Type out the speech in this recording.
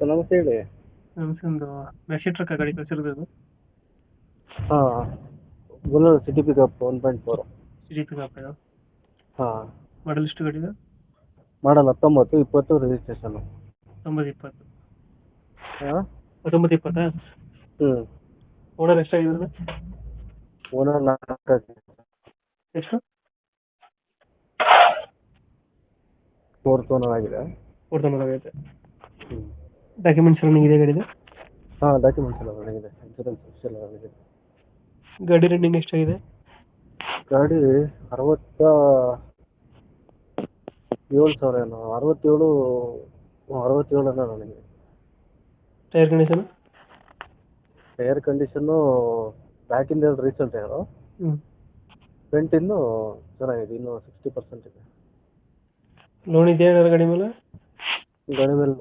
Sir ನಮಸ್ತೆ ಹೇಳಿ. ನಮಸ್ಕೊಂಡು ಮೆಶಿ truck ಗಾಡಿ ಕಳಿಸಿರೋದು ಅದು ಹಾಂ, ಬುಲರ್ ಸಿಟಿ ಪಿಕಪ್ 1.4. ಸಿಟಿ ಪಿಕಪ್ ಇದು ಹಾಂ, ಮಾಡಲ್ ಎಷ್ಟು ಗಾಡಿ ಇದೆ? ಮಾಡಲ್ 19-20 ರಿಜಿಸ್ಟ್ರೇಷನ್. 920 ಹಾಂ, 1920 ಹ್ಞೂ. ಓನರ್ ಎಷ್ಟಾಗಿದ್ದಾರೆ? ಓನರ್ 4 ಎಷ್ಟು? 4th ಓನರ್ ಆಗಿದೆ. ಆಗೈತೆ. ಹ್ಞೂ. ಡಾಕ್ಯುಮೆಂಟ್ಸ್ ರನ್ನಿಂಗ್ ಇದೆ ಗಾಡಿದು? ಹಾಂ, ಡಾಕ್ಯುಮೆಂಟ್ಸ್ ಎಲ್ಲ ನನಗಿದೆ, ಇನ್ಸೂರೆನ್ಸ್ ಎಲ್ಲ ನನಗಿದೆ. ಗಾಡಿ ರನ್ನಿಂಗ್ ಎಷ್ಟಾಗಿದೆ? ಗಾಡಿ 67,000 ಏನೋ, 67 ಏನೋ ನನಗೆ. Tyre condition? ಟೈರ್ ಕಂಡೀಷನ್ನು ಬ್ಯಾಕಿಂದ ರೀಸೆಂಟ್ ಟೈರು, ಫ್ರಂಟಿಂದು ಚೆನ್ನಾಗಿದೆ, ಇನ್ನೂ 60% ಇದೆ. ಲೋನ್ ಇದೆಯಾ ಗಾಡಿ ಮೇಲೆ? ಗಾಡಿ ಮೇಲೆ